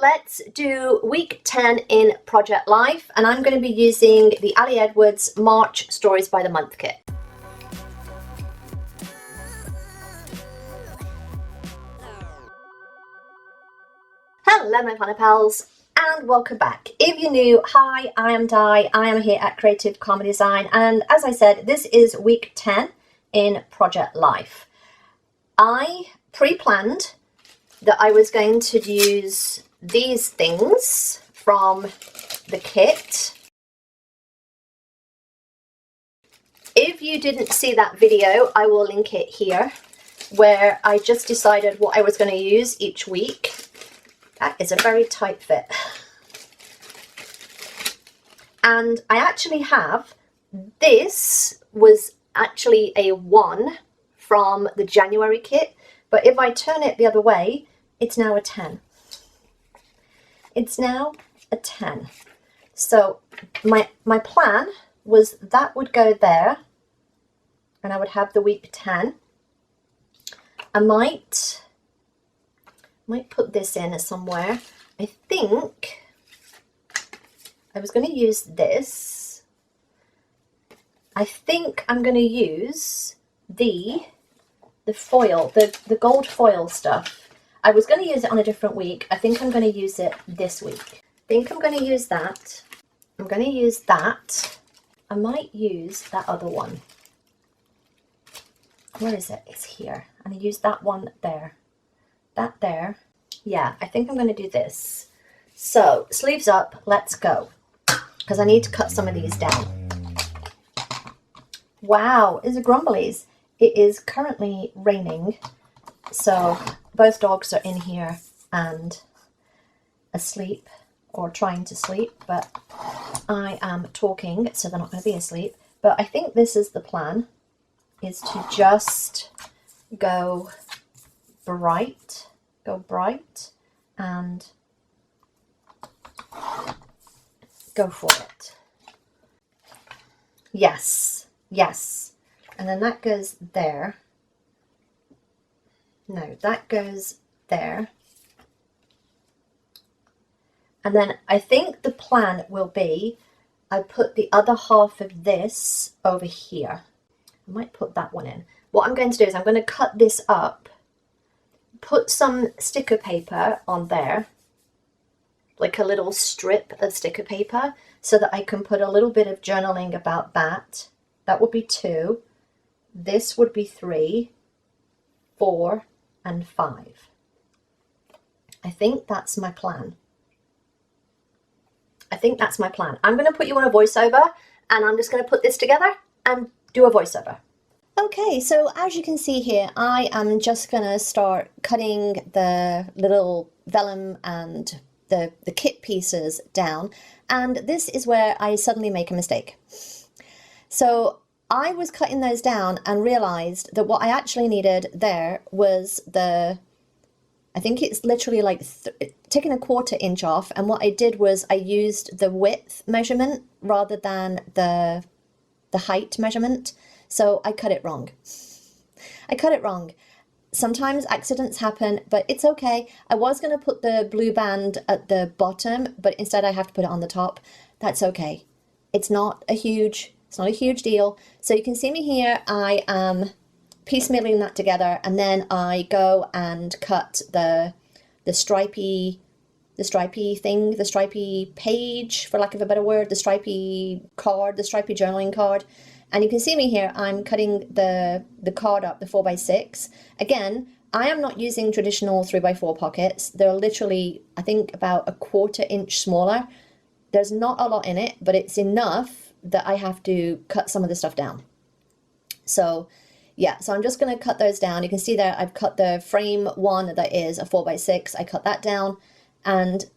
let's do week 10 in Project Life, and I'm going to be using the Ali Edwards March Stories by the Month kit. Hello my planner pals, and welcome back. If you're new, hi, I am Di. I am here at Creative Karma Design, and as I said, this is week 10 in Project Life. I pre-planned that I was going to use these things from the kit. If you didn't see that video, I will link it here, where I just decided what I was going to use each week. That is a very tight fit. And I actually have, this was actually a 1 from the January kit, but if I turn it the other way, it's now a 10. It's now a 10. So my plan was that would go there, and I would have the week 10. I might put this in somewhere. I think I was going to use this. I think I'm going to use the foil, the gold foil stuff. I was going to use it on a different week. I think I'm going to use it this week. I think I'm going to use that. I'm going to use that. I might use that other one. Where is it? It's here. And I use that one there. That there. Yeah, I think I'm going to do this. So, sleeves up, let's go. Because I need to cut some of these down. Wow, is it grumblies? It is currently raining. So, both dogs are in here and asleep or trying to sleep. But I am talking, so they're not going to be asleep. But I think this is the plan, is to just go bright and go for it. Yes, yes. And then that goes there. No, that goes there. And then I think the plan will be I put the other half of this over here. I might put that one in. What I'm going to do is I'm going to cut this up, put some sticker paper on there, like a little strip of sticker paper, so that I can put a little bit of journaling about that. That would be 2. This would be 3, 4, and 5. I think that's my plan. I think that's my plan. I'm going to put you on a voiceover, and I'm just going to put this together and do a voiceover. Okay, so as you can see here, I am just going to start cutting the little vellum and the kit pieces down, and this is where I suddenly make a mistake. So I was cutting those down and realized that what I actually needed there was I think it's literally like taking a 1/4 inch off, and what I did was I used the width measurement rather than the height measurement. So I cut it wrong. I cut it wrong. Sometimes accidents happen, but it's okay. I was going to put the blue band at the bottom, but instead I have to put it on the top. That's okay. It's not a huge deal. So you can see me here. I am piecemealing that together, and then I go and cut the stripy thing, the stripy page, for lack of a better word, the stripy card, the stripy journaling card. And you can see me here, I'm cutting the card up, the 4x6. Again, I am not using traditional 3x4 pockets. They're literally, I think, about a 1/4 inch smaller. There's not a lot in it, but it's enough that I have to cut some of the stuff down. So yeah, so I'm just going to cut those down. You can see there I've cut the frame one that is a 4x6. I cut that down, and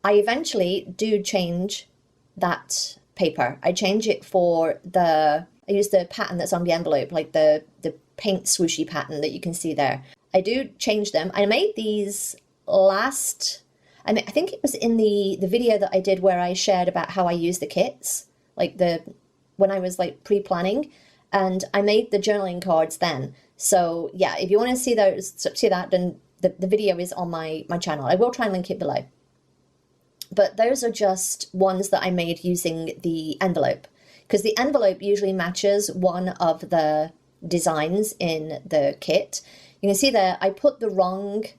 I eventually do change that paper. I change it for I use the pattern that's on the envelope, like the paint swooshy pattern that you can see there. I do change them. I made these I think it was in the video that I did where I shared about how I use the kits, like when I was like pre-planning, and I made the journaling cards then. So yeah, if you want to see that, then the video is on my channel. I will try and link it below. but those are just ones that I made using the envelope, because the envelope usually matches one of the designs in the kit. You can see there, I put the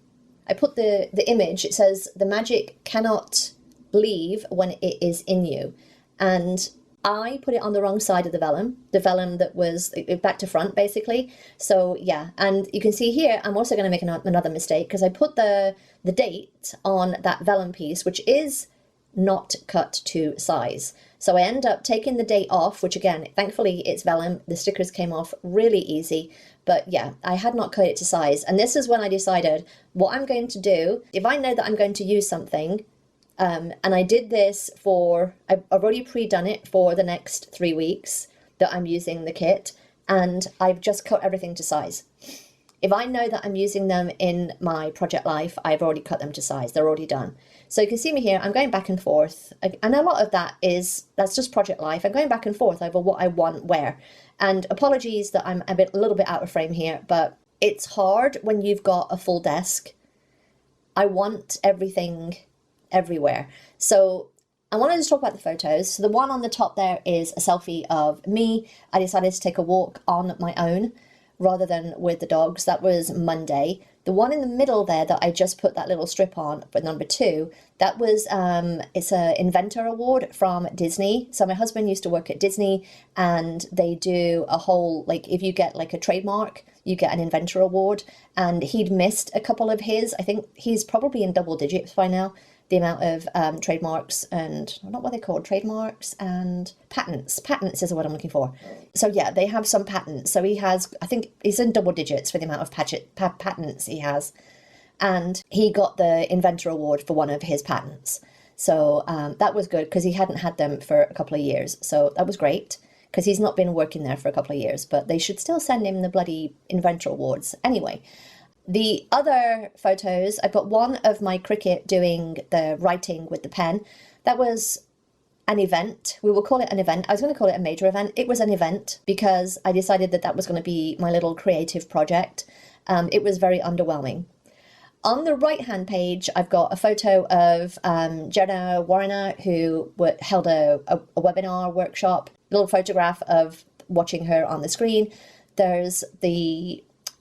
image, it says the magic cannot leave when it is in you. And I put it on the wrong side of the vellum that was back to front, basically. So yeah, and you can see here, I'm also going to make another mistake, because I put the date on that vellum piece, which is not cut to size. So I end up taking the date off, which again, thankfully it's vellum. The stickers came off really easy, but yeah, I had not cut it to size. And this is when I decided what I'm going to do. If I know that I'm going to use something, and I did this I've already pre-done it for the next 3 weeks that I'm using the kit, and I've just cut everything to size. If I know that I'm using them in my project life, I've already cut them to size. They're already done. So you can see me here, I'm going back and forth. And a lot of that's just project life. I'm going back and forth over what I want where. And apologies that I'm a little bit out of frame here, but it's hard when you've got a full desk. I want everything everywhere. So I wanted to talk about the photos. So the one on the top there is a selfie of me. I decided to take a walk on my own rather than with the dogs. That was Monday. The one in the middle there that I just put that little strip on, but number 2, that was, it's an inventor award from Disney. So my husband used to work at Disney, and they do a whole, like, if you get like a trademark, you get an inventor award, and he'd missed a couple of his. I think he's probably in double digits by now, the amount of trademarks, and not what they're called, trademarks and patents. Patents is the word I'm looking for. So yeah, they have some patents. So he has, I think he's in double digits for the amount of patents he has. And he got the inventor award for one of his patents. So that was good, because he hadn't had them for a couple of years. So that was great, because he's not been working there for a couple of years, but they should still send him the bloody inventor awards. Anyway, the other photos, I've got one of my cricket doing the writing with the pen. That was an event. We will call it an event. I was going to call it a major event. It was an event because I decided that was going to be my little creative project. It was very underwhelming. On the right-hand page, I've got a photo of Jenna Warner, who held a webinar workshop. A little photograph of watching her on the screen. There's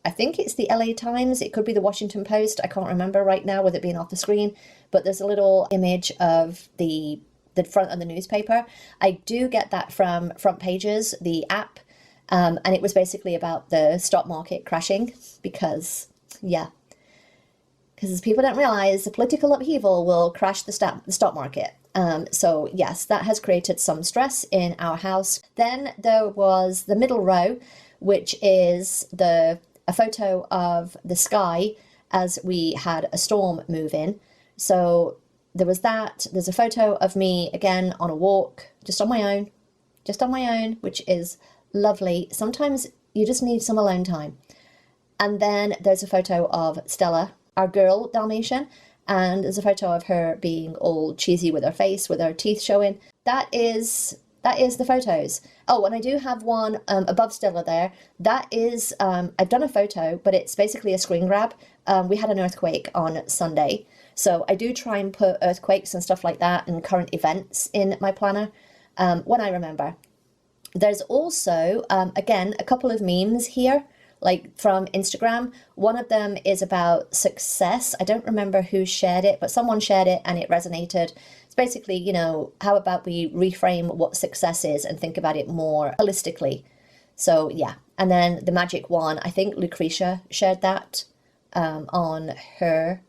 I think it's the LA Times. It could be the Washington Post. I can't remember right now with it being off the screen, but there's a little image of the front of the newspaper. I do get that from Front Pages, the app, and it was basically about the stock market crashing, because people don't realize the political upheaval will crash the stock market. So yes, that has created some stress in our house. Then there was the middle row, which is a photo of the sky as we had a storm move in. So there was that. There's a photo of me again on a walk, just on my own, which is lovely. Sometimes you just need some alone time. And then there's a photo of Stella, our girl Dalmatian, and there's a photo of her being all cheesy with her face, with her teeth showing. That is the photos. Oh, and I do have one above Stella there. That is, I've done a photo, but it's basically a screen grab. We had an earthquake on Sunday. So I do try and put earthquakes and stuff like that and current events in my planner when I remember. There's also, again, a couple of memes here, like from Instagram. One of them is about success. I don't remember who shared it, but someone shared it and it resonated. It's basically, how about we reframe what success is and think about it more holistically. So yeah. And then the magic one, I think Lucretia shared that on her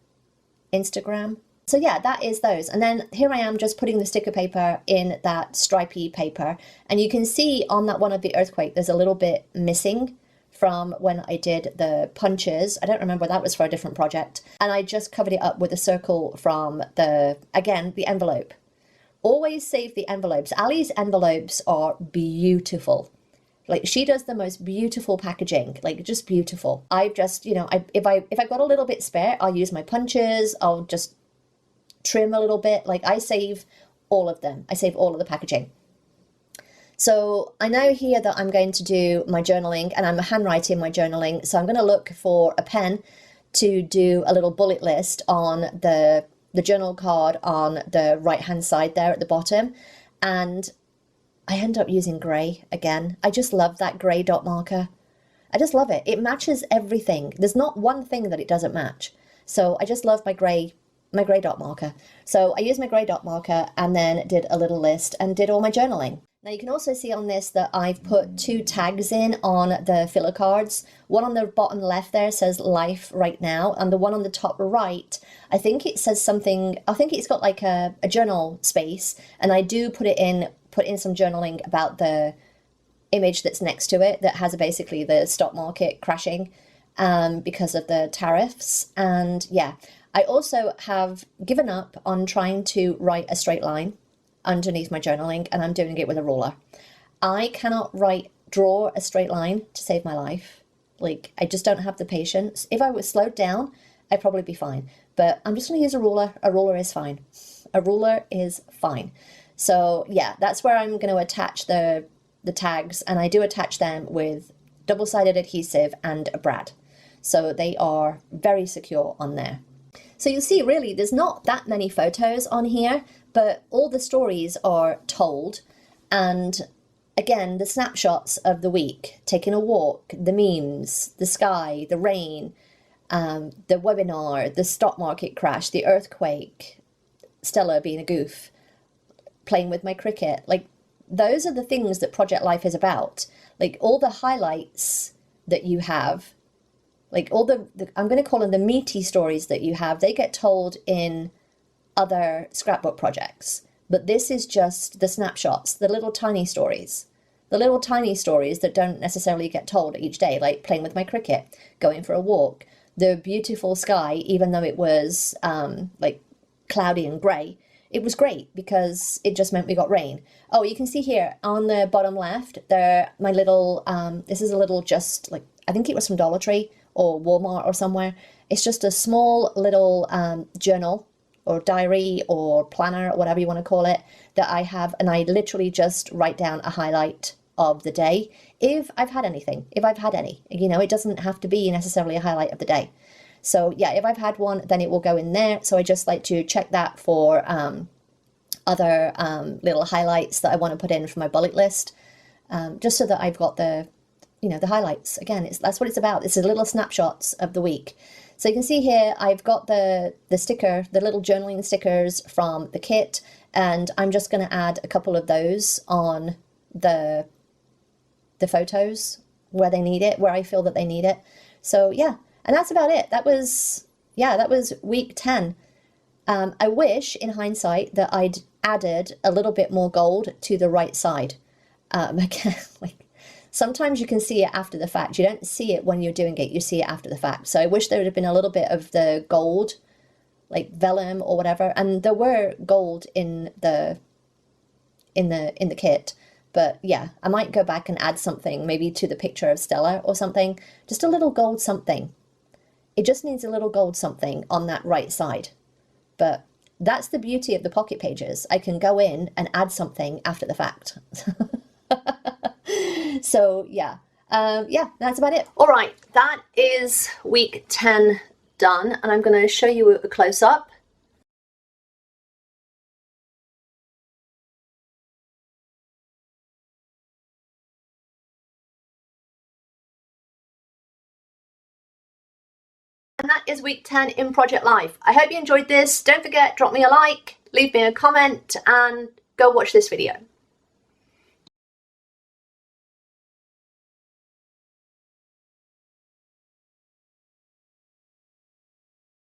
Instagram. So yeah, that is those. And then here I am just putting the sticker paper in that stripy paper. And you can see on that one of the earthquake, there's a little bit missing from when I did the punches. I don't remember, that was for a different project. And I just covered it up with a circle from the envelope. Always save the envelopes. Ali's envelopes are beautiful. Like, she does the most beautiful packaging, like just beautiful. I've just, if I've got a little bit spare, I'll use my punches. I'll just trim a little bit. Like, I save all of them. I save all of the packaging. So I know here that I'm going to do my journaling, and I'm handwriting my journaling. So I'm going to look for a pen to do a little bullet list on the journal card on the right hand side there at the bottom, and I end up using grey again. I just love that grey dot marker. I just love it. It matches everything. There's not one thing that it doesn't match. So I just love my grey dot marker. So I used my grey dot marker and then did a little list and did all my journaling. Now you can also see on this that I've put 2 tags in on the filler cards. One on the bottom left there says life right now, and the one on the top right, I think it says something, I think it's got like a journal space, and I do put in some journaling about the image that's next to it that has basically the stock market crashing because of the tariffs. And yeah, I also have given up on trying to write a straight line underneath my journaling, and I'm doing it with a ruler. I cannot draw a straight line to save my life. Like, I just don't have the patience. If I was slowed down, I'd probably be fine. But I'm just going to use a ruler. A ruler is fine. A ruler is fine. So yeah, that's where I'm going to attach the tags, and I do attach them with double-sided adhesive and a brad. So they are very secure on there. So you'll see really there's not that many photos on here, but all the stories are told. And again, the snapshots of the week, taking a walk, the memes, the sky, the rain, the webinar, the stock market crash, the earthquake, Stella being a goof, playing with my cricket. Like, those are the things that Project Life is about. Like, all the highlights that you have, like all the I'm going to call them the meaty stories that you have, they get told in other scrapbook projects. But this is just the snapshots, the little tiny stories. The little tiny stories that don't necessarily get told each day, like playing with my cricket, going for a walk, the beautiful sky, even though it was like cloudy and grey. It was great because it just meant we got rain. Oh, you can see here on the bottom left, there, my little, this is a little just like, I think it was from Dollar Tree or Walmart or somewhere. It's just a small little journal or diary or planner or whatever you want to call it that I have. And I literally just write down a highlight of the day if I've had anything, if I've had any. You know, it doesn't have to be necessarily a highlight of the day. So yeah, if I've had one, then it will go in there. So I just like to check that for other little highlights that I want to put in for my bullet list, just so that I've got the, you know, the highlights. Again, that's what it's about. It's the little snapshots of the week. So you can see here, I've got the sticker, the little journaling stickers from the kit, and I'm just going to add a couple of those on the photos where they need it, where I feel that they need it. So yeah. And that's about it. That was week 10. I wish, in hindsight, that I'd added a little bit more gold to the right side. Again, like, sometimes you can see it after the fact. You don't see it when you're doing it. You see it after the fact. So I wish there would have been a little bit of the gold, like vellum or whatever. And there were gold in the kit. But yeah, I might go back and add something, maybe to the picture of Stella or something. Just a little gold something. It just needs a little gold something on that right side. But that's the beauty of the pocket pages. I can go in and add something after the fact. So yeah, yeah, that's about it. All right, that is week 10 done. And I'm going to show you a close-up. And that is week 10 in Project Life. I hope you enjoyed this. Don't forget, drop me a like, leave me a comment, and go watch this video.